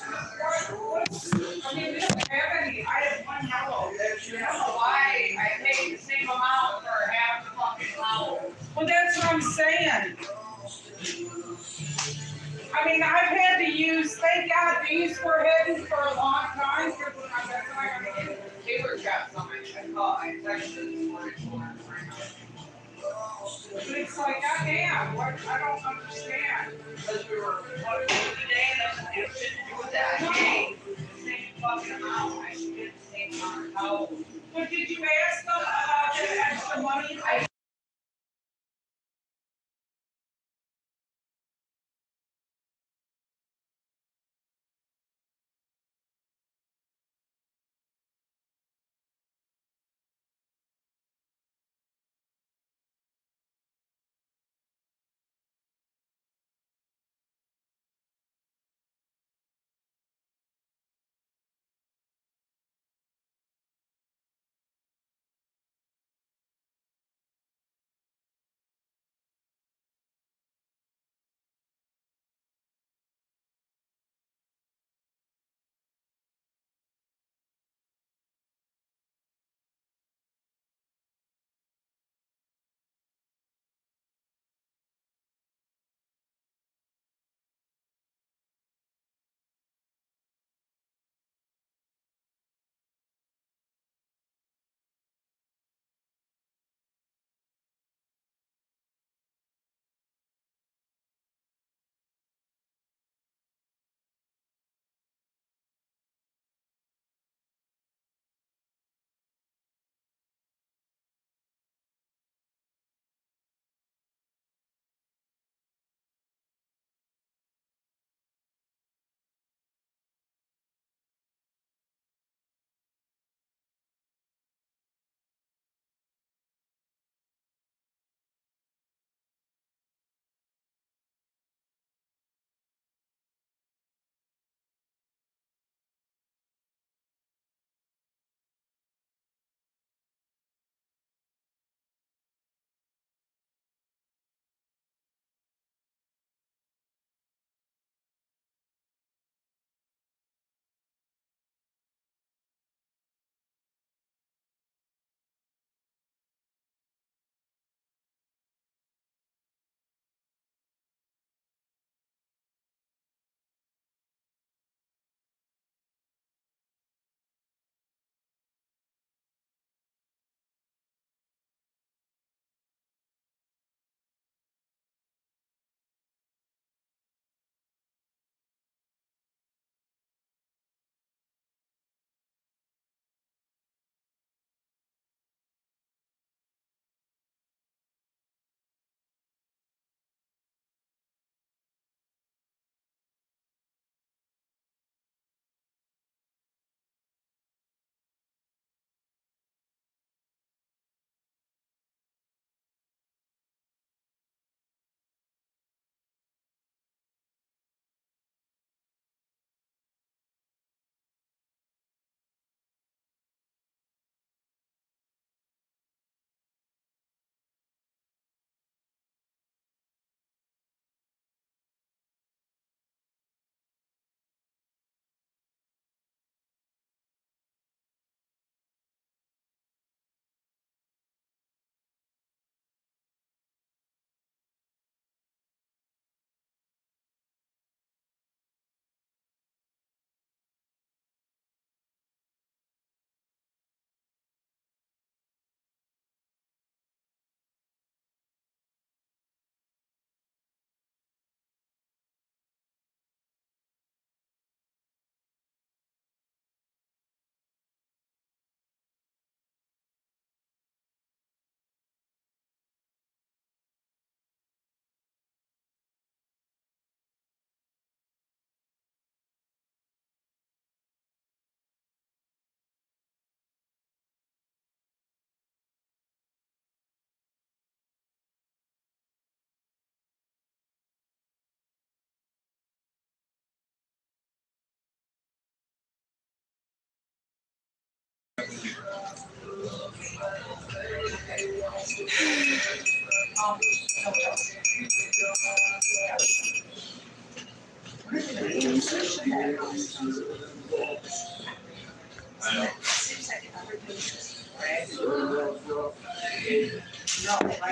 I mean, we don't have any. I have one yellow. I don't know why I paid the same amount for half the fucking yellow. Well, that's what I'm saying. I mean, I've had to use, thank God, these were hidden for a long time. Because when that's when I got the paper traps on my I texted this morning. But it's like, goddamn, what? I don't understand. Because we were what today, and that's it shouldn't do with that. Hey, the same fucking amount. I should get the same amount of towels. But did you ask them about the extra money?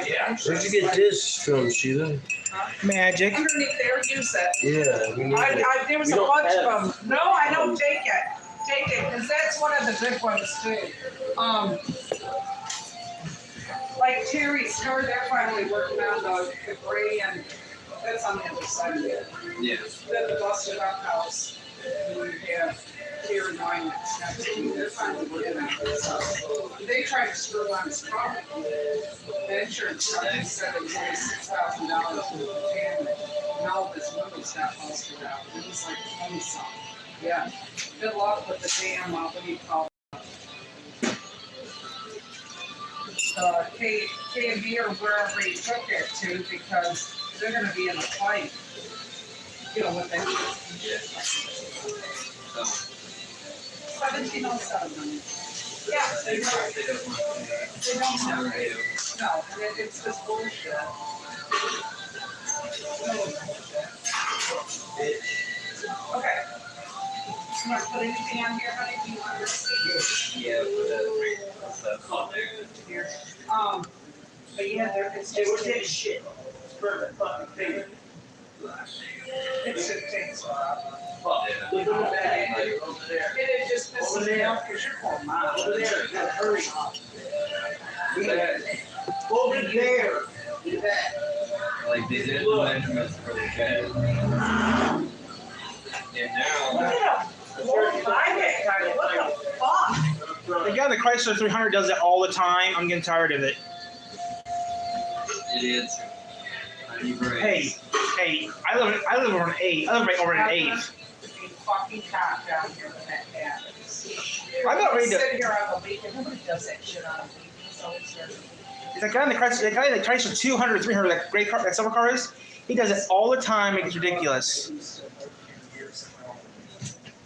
Yeah. Where'd you get this from, Sheila? Magic. Underneath there, use it. Yeah, we need it. There was We a don't bunch have- of them. No, I don't take it. Take it, because that's one of the good ones too. Like Terry's car, they're finally working on the gray, and that's on the other side of it. Yeah. Then the busted up house. And we have here in mine that's next to me. They're finally working on it. So they tried to screw on his car. The insurance company said it was only $6,000 for the damage. Now this window's not busted out. It was like 20 something. Yeah. Good luck with the damn, what do you call it? K&B or wherever he took it to, because they're gonna be in a fight. You know what they do? Yeah. 1707. Yeah, they don't. They don't know. No, and it's just bullshit. Okay. You want to put anything on here, honey? Do you want to see? Yeah, but Here. But yeah, it's Hey, what's just, that shit? Perfect fucking thing. it's just takes a Look at that over there. It just pisses me off because you're calling mine. Over there, you gotta hurry. Over there. Look at that. like they did the measurements for the bed. And Look now, at him. Lord, buy that guy. What the fuck? The guy in the Chrysler 300 does it all the time. I'm getting tired of it. idiots. Hey, I live over an 8. I live right over an 8. A fucking cop down here with that cat. I'm not ready to- Sit here on the weekend. Nobody does that shit on a weekend. So it's just. It's the guy in the Chrysler 200, 300, that great car, that silver car is. He does it all the time. It's ridiculous.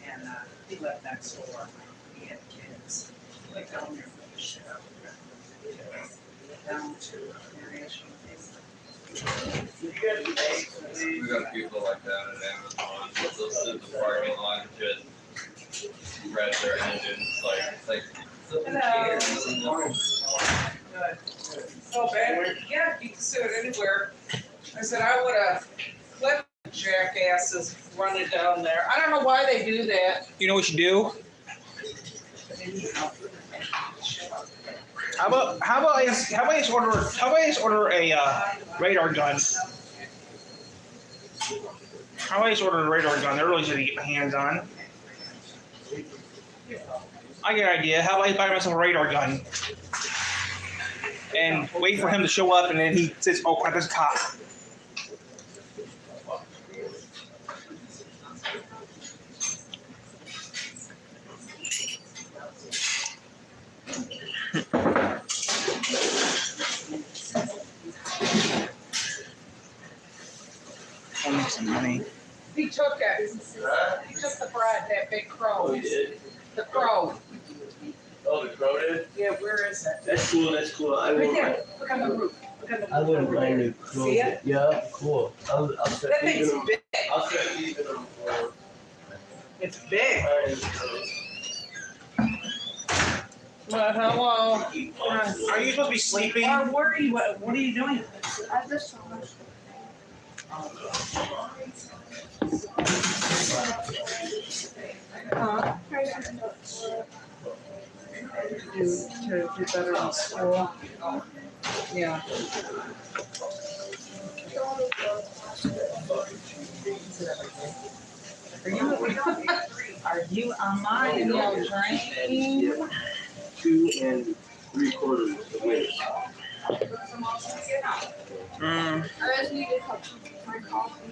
And he lived next door. He had kids. Like down there for the shit. Down to international. we got people like that at Amazon. They'll sit in the parking lot and just rev their engines like Hello. Good. Oh, bad. Yeah, you can see it anywhere. I said I would have clipped jackasses running down there. I don't know why they do that. You know what you do? How about I just order a radar gun? How about I just order a radar gun? They're really easy to get my hands on. I get an idea. How about I buy myself a radar gun and wait for him to show up, and then he says, "Oh crap, there's a cop." I'll make some money. He took it. He took the bread, that big crow. Oh, you did? The crow. Oh, the crow did? Yeah, where is it? That's cool, that's cool. I Right wouldn't there. Look on the roof. Look on the roof. I wouldn't mind a crow. See it? Yeah, cool. I'll start That leaving thing's them. big. I'll start leaving them for. It's big. Well, hello. Are you supposed to be sleeping? Where are you? What are you doing? Huh? To do better in school. Yeah. Are you on mine? No drain? 2 3/4 the winners. Mm. I just needed my coffee.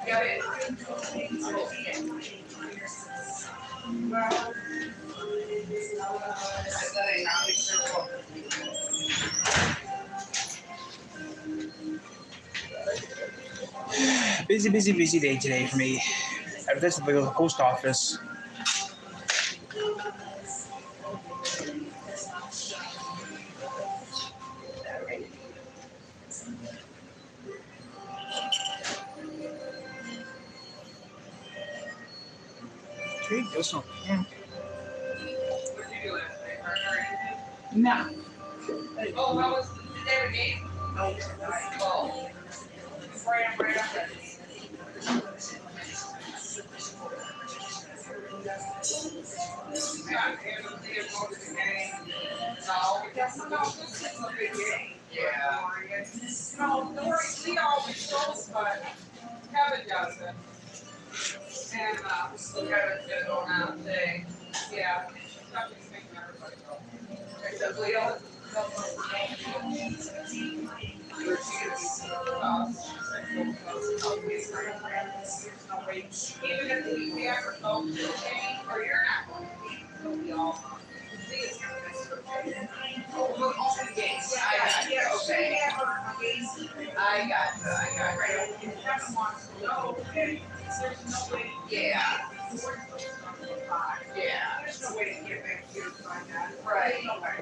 Got it. busy day today for me. I've got to go to the post office. Okay, there's no. Yeah. What did you do last night? Partner or anything? No. Oh, how was the day of the game? No, tonight. Oh. Right after. Yeah, and the day of going to the game. No, because this is a big game. Yeah. No, Lee always goes, but Kevin doesn't. And, Kevin's gonna go now today. Yeah. Nothing's making everybody go. Except Leo. Even if we ever go to the game, or you're not going to be, it'll be all. Leah's gonna miss her game. Oh, look, all the games. Okay. I got right. If Kevin wants to go, okay, there's no way. Yeah. Yeah. There's no way to get back here and find out. Right. No way.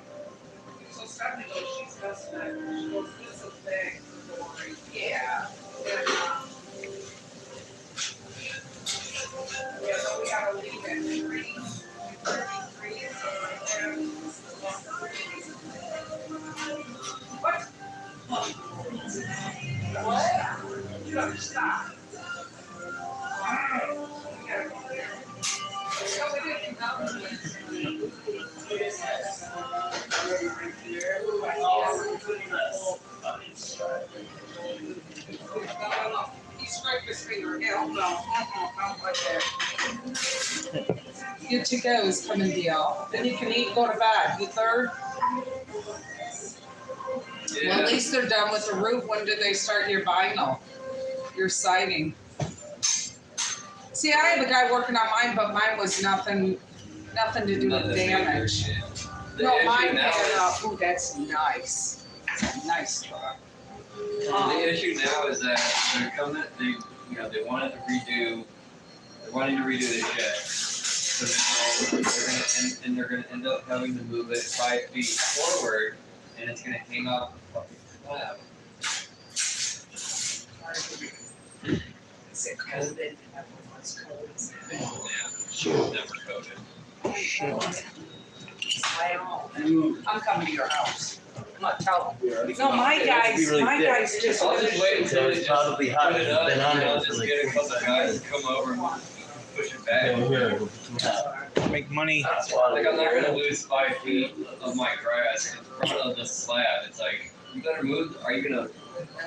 So Stephanie goes, she's just, she goes, this is big, boring. Yeah. And, yeah, so we gotta leave at 3:33, so right there. What? What? You don't stop. Alright, we gotta go there. No, we didn't come. He scraped his finger. Hell no. Not like that. Good to go is coming deal. Then you can eat, go to bed. You third? Well, at least they're done with the roof. When did they start your vinyl? Your siding? See, I have a guy working on mine, but mine was nothing to do with damage. No, mine had, ooh, that's nice. That's a nice truck. The issue now is that they're coming, they wanted to redo, they're wanting to redo the shed. So now they're gonna end up having to move it 5 feet forward, and it's gonna hang off the fucking slab. Is it coated? Everyone's coated. Yeah, she was never coated. I'm coming to your house. I'm not telling. No, my guys just. I'll just wait until they It's just probably hot. put it It's up, been and on I'll there for just like get a couple 45 guys minutes. to come over and push it back. Yeah. Make money. Like, I'm not gonna lose 5 feet of my grass in front of the slab. It's like, you better move, are you gonna,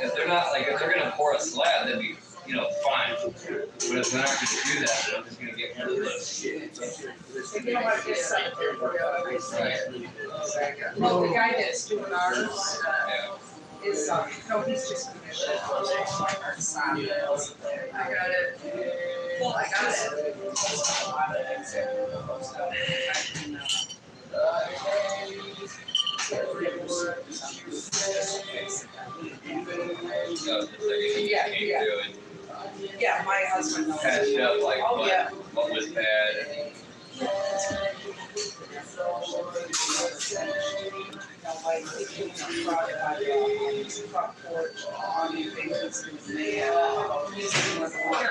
if they're gonna pour a slab, that'd be, fine. But if they're not gonna do that, then I'm just gonna get rid of the. Right. Well, the guy that's doing ours Yeah. is, no, he's just commissioned. Our son. I got it. Well, I got it. Yeah, my husband knows. Patched up like Oh, yeah. what was bad. Here,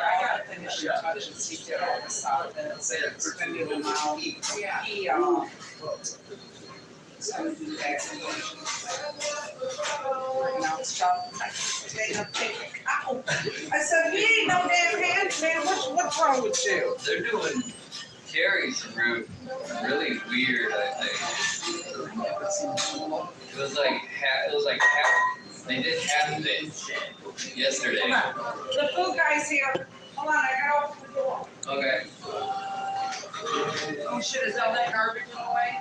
I gotta finish your touches. He did all the stuff and it's spending them out. He, so do vaccinations. Now stop. Ow. I said, he ain't no damn hands, man. What's wrong with you? They're doing Terry's route really weird, I think. It was like half, they did half of it yesterday. Come on. The food guy's here. Hold on, I gotta open the door. Okay. Oh shit, is all that garbage away?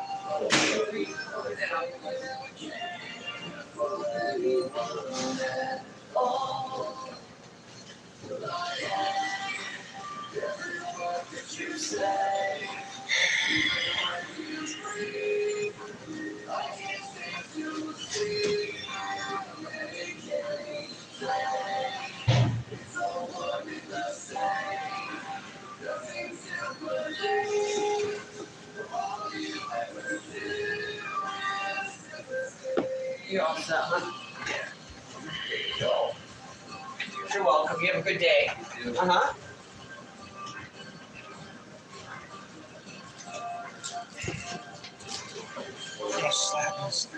You all set, huh? You're welcome. You have a good day. Uh-huh. Oh, slap this.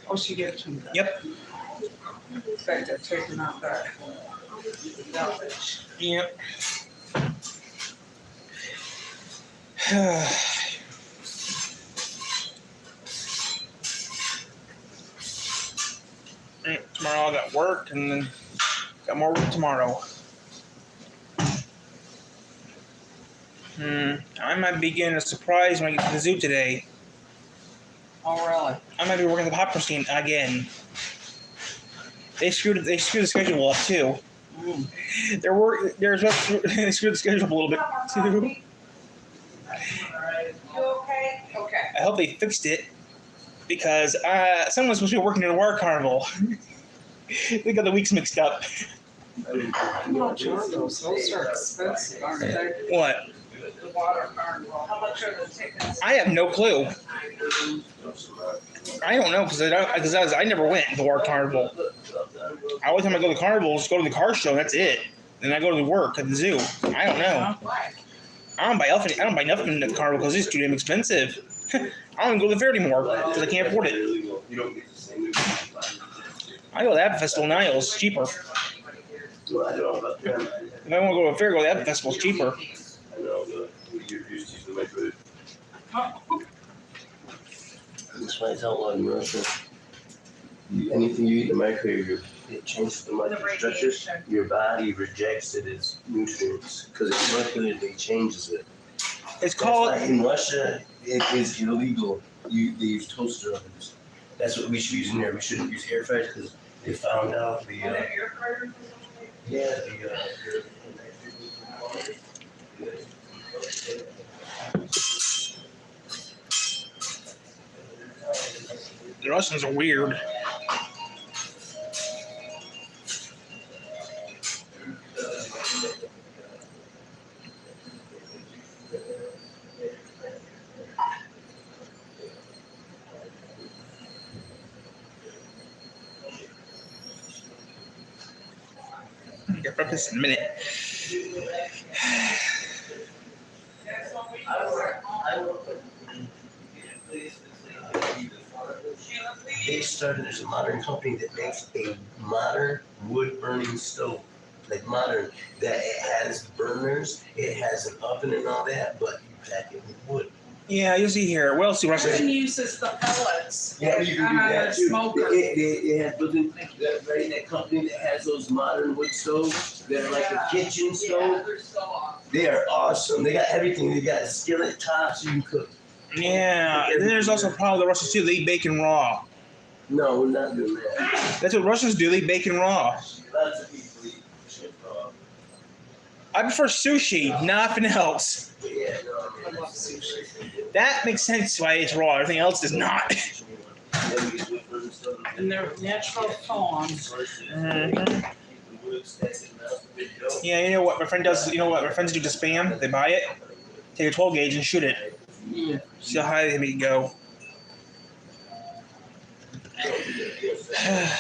Oh, she gave it to me. Yep. Expect to take them out there. Yep. Tomorrow I got work and then got more work tomorrow. I might be getting a surprise when I get to the zoo today. Oh, really? I might be working the popcorn stand again. They screwed the schedule up too. They screwed the schedule up a little bit too. You okay? Okay. I hope they fixed it because someone's supposed to be working in a water carnival. They got the weeks mixed up. Oh, Jardos, those are expensive, aren't they? What? The water carnival. How much are the tickets? I have no clue. I don't know because I never went to the water carnival. Every time I go to the carnival, just go to the car show. And that's it. Then I go to work at the zoo. I don't know. Why? I don't buy nothing at the carnival because it's too damn expensive. I don't even go to the fair anymore because I can't afford it. I go to the Abbott Festival in Niles. It's cheaper. If I want to go to a fair, go to the Abbott Festival. It's cheaper. That's why it's outlawed in Russia. Anything you eat in the microwave, it changes the microstructure. Your body rejects it as nutrients because it molecularly changes it. It's That's called. why in Russia, it is illegal. They use toaster ovens. That's what we should use in there. We shouldn't use air fryers because they found out the The Russians are weird. Get breakfast in a minute. They started, there's a modern company that makes a modern wood burning stove. Like modern, that it has burners, it has an oven and all that, but you pack it with wood. Yeah, you see here. What else do Russia? Russian uses the pellets. Yeah, you can do that too. Smoker. They have building, right in that company that has those modern wood stoves that are like a kitchen Yeah, stove. they're so awesome. They are awesome. They got everything. They got skillet tops you can cook. Yeah, and then there's also a problem with the Russians too. They eat bacon raw. No, we're not doing that. That's what Russians do. They eat bacon raw. Lots of people eat shit raw. I prefer sushi, nothing else. Yeah, no, I love sushi. That makes sense why it's raw. Everything else does not. And they're natural fawns. Yeah, you know what my friend does? You know what my friends do to spam? They buy it, take a 12 gauge and shoot it. Yeah. See how high they make it go.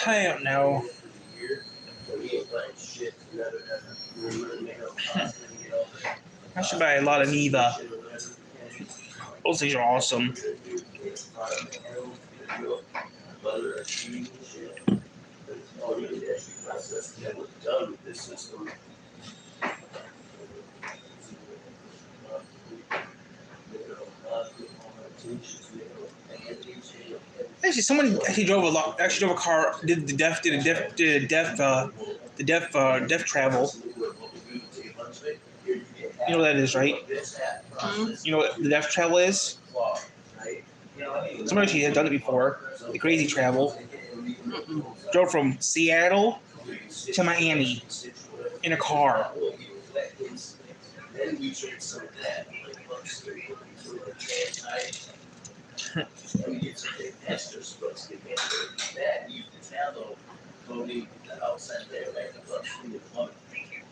I don't know. I should buy a lot of Neva. Those things are awesome. the entry process that was done with this system. Actually, someone actually drove a car. Did deaf travel. You know what that is, right? You know what the deaf travel is? Someone actually had done it before. The crazy travel. Drove from Seattle to Miami in a car. Then we trade some of that, and we get some big extras, but that you can tell voting the outside there, right? The bus in the plug.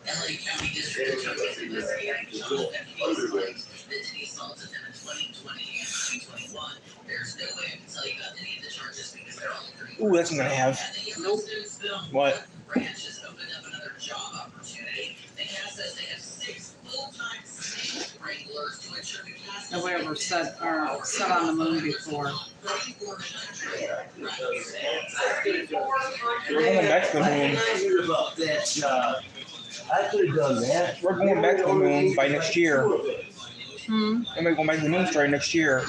LA County District Attorney's investigating John F. Casey, the Denise assaulted him in 2020 and 2021. There's no way I can tell you about any of the charges because they're all agreed. Ooh, that's what I'm gonna have. Nope. What? Branch has opened up another job opportunity. The cast says they have 6 full-time snake wranglers to ensure the cast. Have we ever set on the moon before? We're going back to the moon. I hear about that. I could have done that. We're going back to the moon by next year. Hmm. We might go back to the moon starting next year.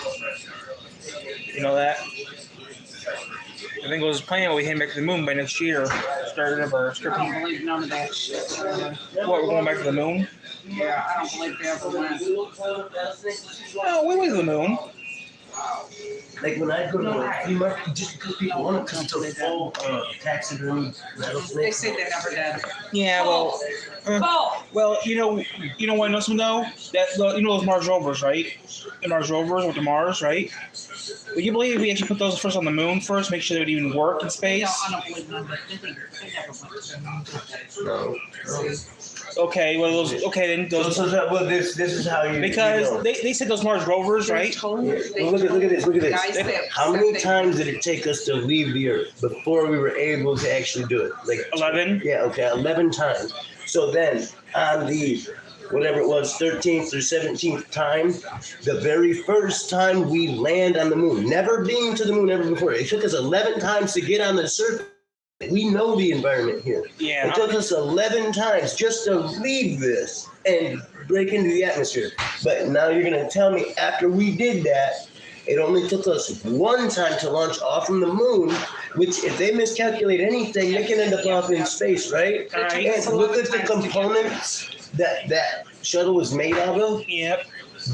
You know that? I think it was planned we head back to the moon by next year. Starting of our I script. don't believe none of that shit. What, we're going back to the moon? Yeah, I don't believe they ever went. No, we went to the moon. Like when I go to the flea market, just because people want to come to the full taxidermy They rattlesnake. say they never did. Yeah, well, well, you know what I know some though? That you know those Mars rovers, right? The Mars rovers with the Mars, right? Would you believe we actually put those first on the moon first, make sure they would even work in space? No, I don't believe none of that. They never went to the moon. No. Okay, well those then those Well, this is how you. because you know. they said those Mars rovers, right? Yeah. Well, look at this. Guys that How said many they- times did it take us to leave the Earth before we were able to actually do it? Like 11. Yeah, okay, 11 times. So then on the whatever it was, 13th or 17th time, the very first time we land on the moon, never been to the moon ever before. It took us 11 times to get on the surface. We know the environment here. Yeah. It took us 11 times just to leave this and break into the atmosphere. But now you're going to tell me after we did that, it only took us one time to launch off from the moon, which if they miscalculate anything, they can end up off in space, right? All right. And look at the components that shuttle was made out of. Yep.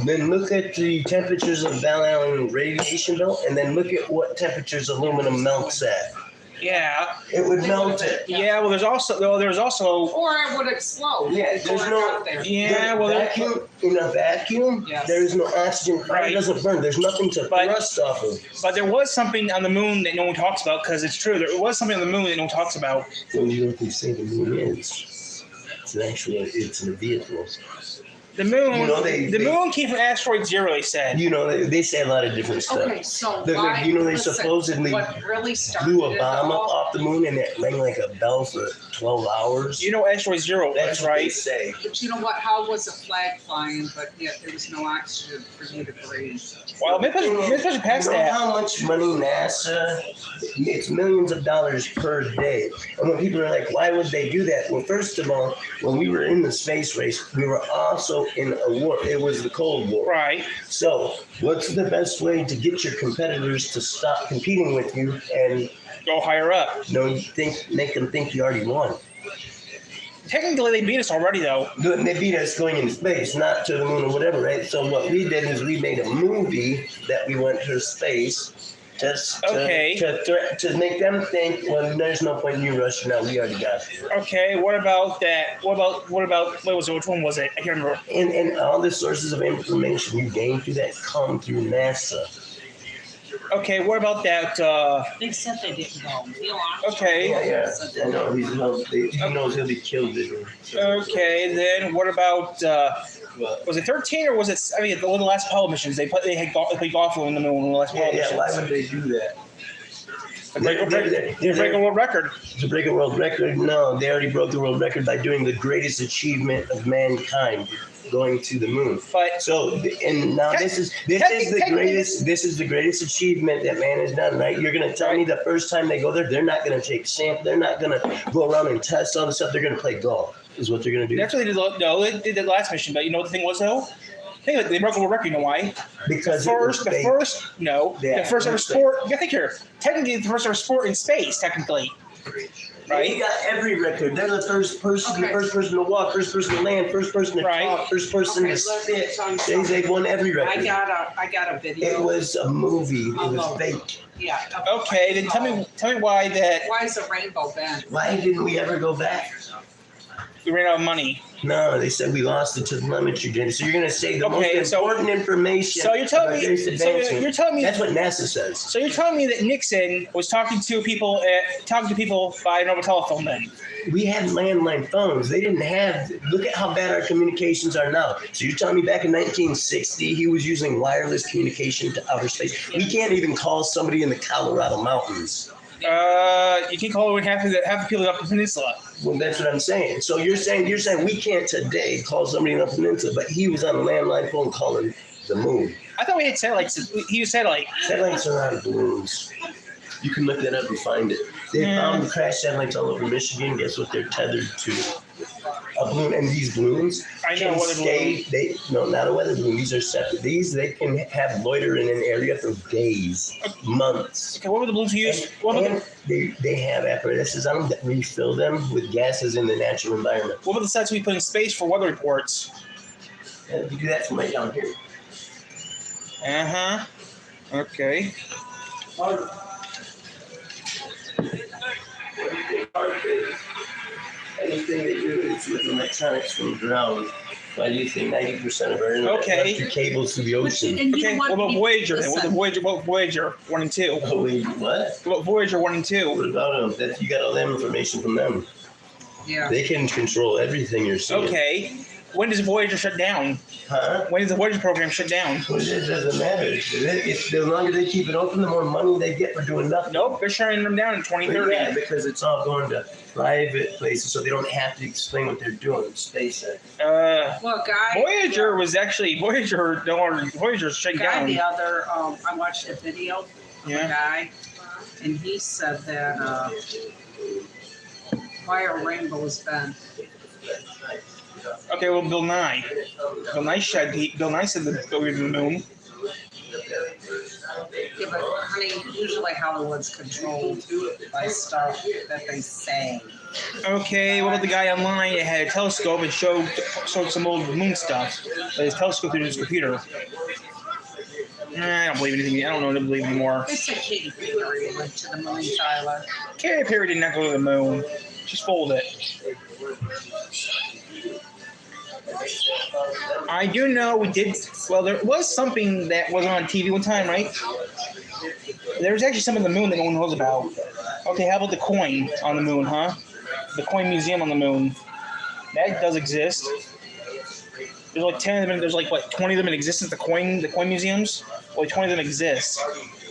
Then look at the temperatures of Belle Island radiation belt, and then look at what temperatures aluminum melts at. Yeah. It would melt it. Yeah. Well, there's also Or it would explode. Yeah, there's Going no- out there. yeah. Well, there, vacuum, in a vacuum, Yes. there is no oxygen. Fire Right. doesn't burn. There's nothing to But- thrust off of. but there was something on the moon that no one talks about because it's true. There was something on the moon that no one talks about. Well, you know what they say the moon is? It's a vehicle. The moon. You know, the moon came from asteroid 0. They said. You know, they say a lot of different stuff. Okay, so They why? supposedly what really started blew a it bomb up all- off the moon and it rang like a bell for 12 hours. You know asteroid 0. That's That's what they right. say. But you know what? How was a flag flying, but yet there was no oxygen for you to breathe? Well, maybe past You know that. how much money NASA? It's millions of dollars per day. And when people are like, why would they do that? Well, first of all, when we were in the space race, we were also in a war. It was the Cold War. Right. So, what's the best way to get your competitors to stop competing with you and Go higher up. make them think you already won? Technically, they beat us already, though. They beat us going into space, not to the moon or whatever, right? So what we did is we made a movie that we went to space Okay. to make them think, well, there's no point in you rushing out. We already got you. Okay. What about that? What about? What was it? Which one was it? I can't remember. And all the sources of information you gain through that come through NASA. Okay. What about that? They said they didn't go. Okay. Yeah. I know. He knows he'll be killed. Okay. Then what about? Was it 13 or was it? I mean, the last Apollo missions. They played golf on the moon on the last Apollo Yeah. Why missions. would they do that? To break a world record. To break a world record? No, they already broke the world record by doing the greatest achievement of mankind, going to the moon. But So, and now this is the greatest achievement that man has done, right? You're gonna tell me the first time they go there, they're not gonna take sample, they're not gonna go around and test all the stuff. They're gonna play golf, is what they're gonna do. that's what they did. No, they did the last mission. But you know what the thing was though? They broke the world record. You know why? Because The first ever sport. You gotta think here. Technically, the first ever sport in space. Technically, They right? got every record. They're the first person, the first person to walk, first person to land, first person to Right. talk, first person to spit. They've won every I record. got a video. It was a movie. It was fake. Yeah. Okay, then tell me why that Why is the rainbow bent? Why didn't we ever go back? we ran out of money. No, they said we lost it to the limit you did. So you're gonna say the Okay, most so- important information. So you're telling about me. greatest advancement. You're telling me. That's what NASA says. So you're telling me that Nixon was talking to people by an over telephone then? We had landline phones. They didn't have. Look at how bad our communications are now. So you're telling me back in 1960 he was using wireless communication to outer space? We can't even call somebody in the Colorado mountains. You can call it half the people up the peninsula. Well, that's what I'm saying. So you're saying we can't today call somebody in the peninsula, but he was on a landline phone calling the moon. I thought we had satellites. He used satellite. Satellites are not balloons. You can look that up and find it. They found crashed satellites all over Michigan. Guess what? They're tethered to a balloon. And these balloons I know can weather stay. No, not a weather balloon. These are separate. They can have loiter in an area for days, months. Okay, what were the balloons you used? And they have apparatuses on them that refill them with gases in the natural environment. What were the sets we put in space for weather reports? And you do that from right down here. Okay. Anything they do is with electronics from the ground. Why do you think 90% of our internet runs through cables to the ocean? And you Okay. know What about Voyager? Then? Listen. What about Voyager 1 and 2? Oh, wait, what? What about Voyager 1 and 2? What about them? You got all that information from them. Yeah. They can control everything you're seeing. Okay. When does Voyager shut down? Huh? When does the Voyager program shut down? Well, it doesn't matter. The longer they keep it open, the more money they get for doing nothing. Nope, they're shutting them down in But 2030. yeah, because it's all going to private places, so they don't have to explain what they're doing. SpaceX. Well, guy. Voyager was actually Voyager's shutting Guy down. the other. I watched a video. Of a Yeah. guy, and he said that why are rainbows bent? Okay, well, Bill Nye. Bill Nye said that go to the moon. Yeah, but honey, usually Hollywood's controlled by stuff that they say. Okay, what about the guy online that had a telescope and showed some old moon stuff? But his telescope through his computer. I don't believe anything. I don't know what to believe anymore. It's a Katy Perry went to the moon, Tyler. Katy Perry did not go to the moon. She fold it. I do know we did. Well, there was something that was on TV one time, right? There's actually something on the moon that no one knows about. Okay, how about the coin on the moon, huh? The coin museum on the moon. That does exist. There's like 10 of them. There's like what 20 of them in existence. The coin museums. Only 20 of them exist.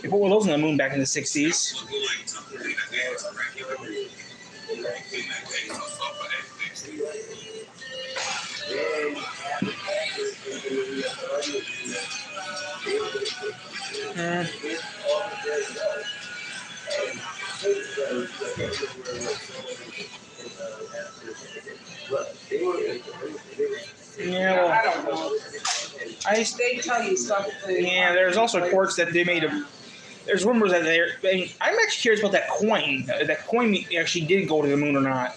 They put one of those on the moon back in the 60s. Yeah, well, I don't know. They tell you stuff. Yeah, there's also reports that they made a. There's rumors that I'm actually curious about that coin. That coin actually did go to the moon or not.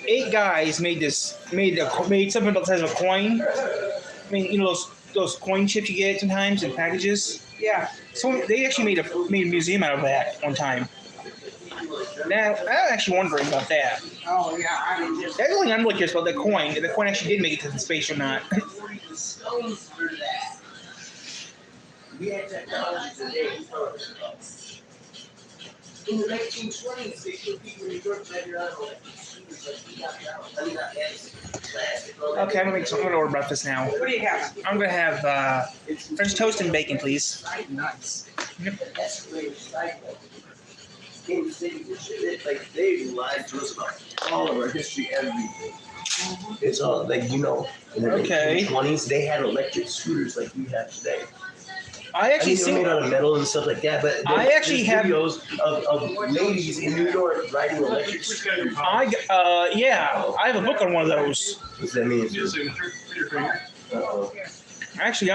8 guys made something about the size of a coin. I mean, you know those coin chips you get sometimes in packages. Yeah. So they actually made a museum out of that one time. Now I'm actually wondering about that. Oh yeah. I mean, just That's the only thing I'm really curious about. The coin. If the coin actually did make it to the space or not. in the 1920s, they showed people in New York driving around electric scooters like we got now. I mean, not as plastic. Okay, I'm gonna order breakfast now. What do you have? I'm gonna have French toast and bacon, please. Nice. That's the way it's like. In cities and shit, like they lied to us about all of our history, everything. It's all like in the Okay. 1920s they had electric scooters like we have today. I actually I mean, they were see. made out of metal and stuff like that, but I actually there's have- videos of ladies in New York riding electric scooters. Yeah, I have a book on one of those. What's that mean? Uh-oh. Actually,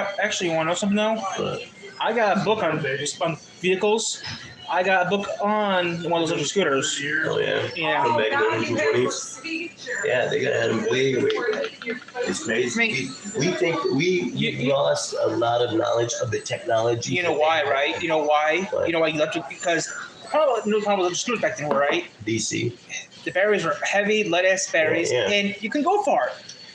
you want to know something though? But I got a book on vehicles. I got a book on one of those little scooters. oh yeah. Yeah. From back in the 1920s. Yeah, they got them way back. It's crazy. We think we lost a lot of knowledge of the technology. You know why, right? You know why? You know why electric? Because no problem with scooters back then were, right? DC. The batteries were heavy, lead-ass batteries, Yeah. and you can go far.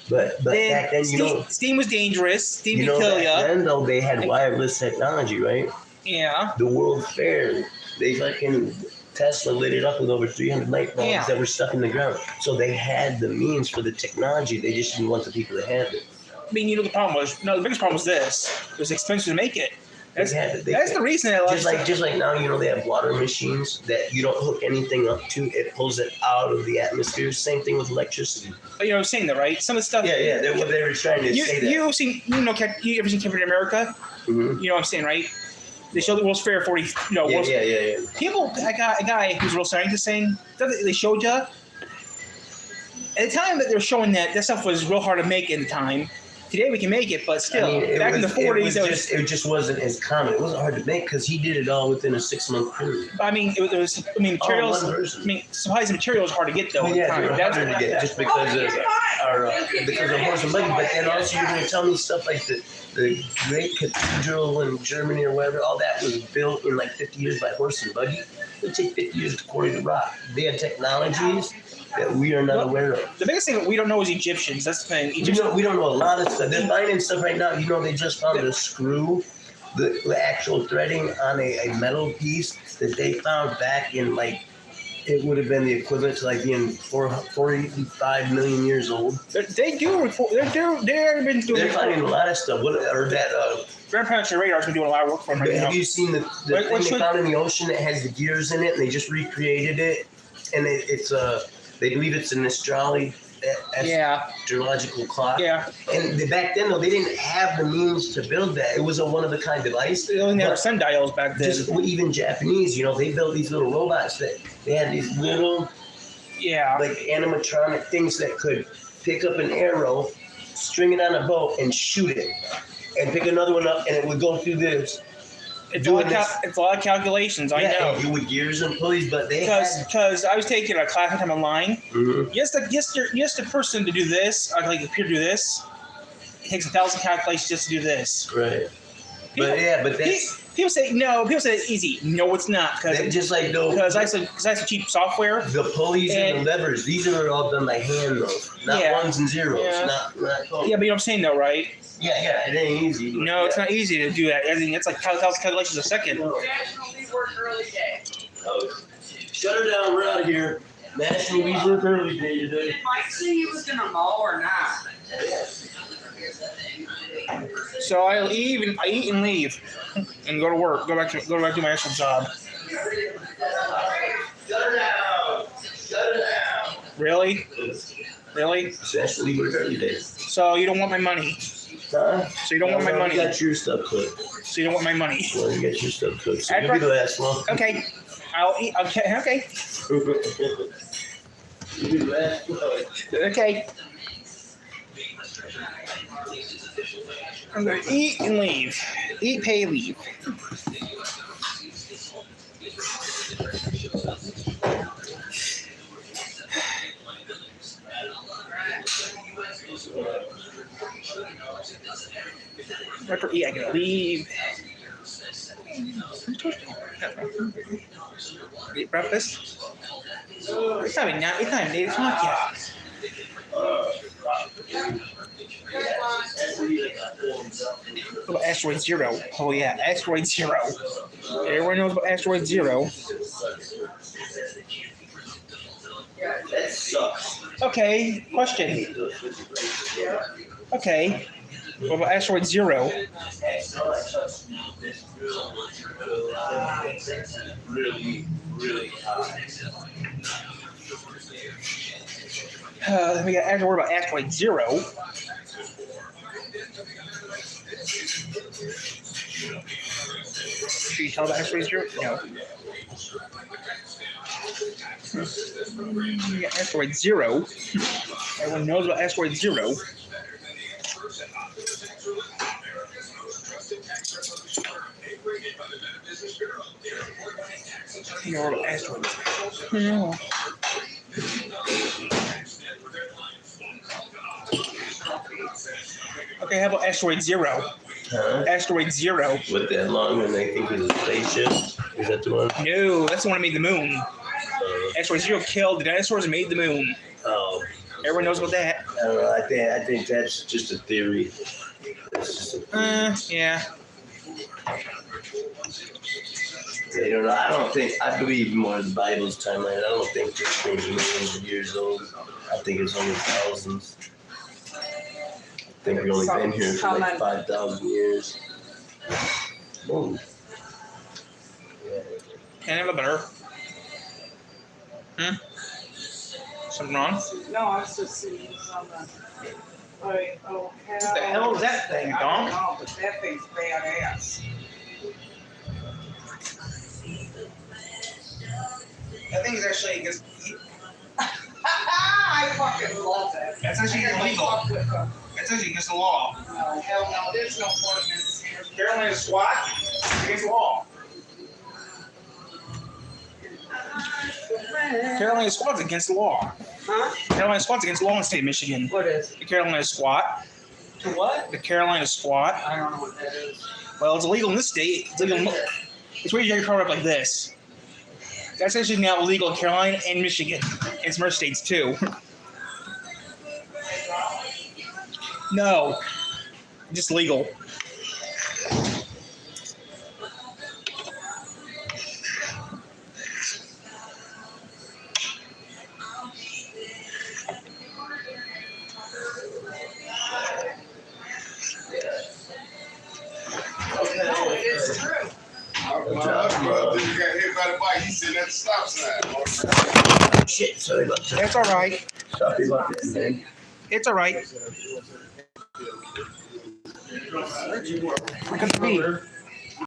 But back then, steam was dangerous. Steam you could know, kill back you. then though they had wireless technology, right? Yeah. The World Fair, they fucking Tesla lit it up with over 300 light bulbs Yeah. that were stuck in the ground. So they had the means for the technology. They just didn't want the people to have it. I mean, the problem was the biggest problem was this. It was expensive to make it. That's They that's the reason that just like now, they have water machines that you don't hook anything up to. It pulls it out of the atmosphere. Same thing with electricity. you know, I'm saying that, right? Some of the stuff. Yeah. They were trying to say that. You ever seen Captain America? Mhm. You know what I'm saying, right? They showed the World's Fair 40. Yeah. People, a guy who's a real scientist saying that they showed you. At the time that they were showing that stuff was real hard to make in the time. Today we can make it, but still, back in the 40s, it just wasn't as common. It wasn't hard to make because he did it all within a 6-month period. I mean, materials. one person. I mean, supplies and materials hard to get though. Well, at the yeah, time. they were harder to get just because of our horse and buggy. But then also you're going to tell me stuff like the great cathedral in Germany or whatever. All that was built in like 50 years by horse and buggy. It would take 50 years to quarry the rock. They had technologies that we are not aware of. The biggest thing that we don't know is Egyptians. That's the thing. We don't know a lot of stuff. They're finding stuff right now. They just found a screw, the actual threading on a metal piece that they found back in it would have been the equivalent to being 45 million years old. They do report. They've been doing. They're finding a lot of stuff. Grandparents' Radar's been doing a lot of work for them right now. Have you seen the thing they found in the ocean that has the gears in it, and they just recreated it, and it's they believe it's an astrological clock. Yeah. And back then, though, they didn't have the means to build that. It was a one-of-a-kind device. They only had sundials back then. Just even Japanese, they built these little robots that they had these little animatronic things that could pick up an arrow, string it on a boat, and shoot it, and pick another one up, and it would go through this. It's a lot of calculations. I know. And with gears and pulleys, but they had. Because I was taking a class one time online. Mhm. Yes, the person to do this, like the computer to do this, it takes 1,000 calculations just to do this. Right. But that's People say no. People say it's easy. No, it's not. just like those. Because I said cheap software. The pulleys and the levers, these are all done by hand, though. Not ones and zeros. Yeah. Not code. Yeah, but you know what I'm saying, though, right? Yeah, it ain't easy. No, it's not easy to do that. I mean, it's like 1,000 calculations a second. National Leave Work Early Day. Oh, shut her down. We're out of here. National Leave Work Early Day today. Did Mike say he was gonna mow or not? So I eat and leave, and go to work. Go back to my actual job. Shut her down. Shut her down. Really? It's National Leave Work Early Day. So you don't want my money? Huh? So you don't want my money? You got your stuff cooked. So you don't want my money? Well, you got your stuff cooked. So I'd you'll be the last one. Okay. I'll eat. Okay. You'll be the last one. Okay. I'm gonna eat and leave. Eat, pay, leave. After eat, I can leave. Eat breakfast. It's not even 8 o'clock yet. What about Asteroid Zero? Oh yeah, Asteroid Zero. Everyone knows about Asteroid Zero. That sucks. Okay, question. Okay, what about Asteroid Zero? Really, really high. We got to worry about Asteroid Zero. Should you tell about Asteroid Zero? No. We got Asteroid Zero. Everyone knows about Asteroid Zero. You know about Asteroid Zero. Okay, how about Asteroid Zero? Huh? Asteroid Zero. With that long and I think it's a spaceship. Is that the one? No, that's the one that made the moon. Asteroid Zero killed the dinosaurs and made the moon. Oh, Everyone knows about that. I don't know. I think that's just a theory. That's just a theory. Yeah. They don't know. I don't think. I believe more in the Bible's timeline. I don't think this thing's millions of years old. I think it's only thousands. I think we've only been here for like 5,000 years. Whoa. Can I have a better? Something wrong? No, I was just seeing some, what the hell is that thing, I Dom? don't know, but that thing's badass. That thing is actually against. I fucking love it. That's actually illegal. Fuck with them. That's actually against the law. No, hell no, there's no ordinance here. Carolina squat against the law. Carolina squat's against the law. Huh? Carolina squat's against the law in the state of Michigan. What is? The Carolina squat. To what? The Carolina squat. I don't know what that is. Well, it's illegal in this state. It's illegal. It's where you get your car up like this. That's actually now illegal in Carolina and Michigan, and some other states too. No, just legal. No, it's true. My other brother got hit by the bike. He sitting at the stop sign. Shit, sorry about that. That's all right. Sorry about that, man. It's all right. Look at me.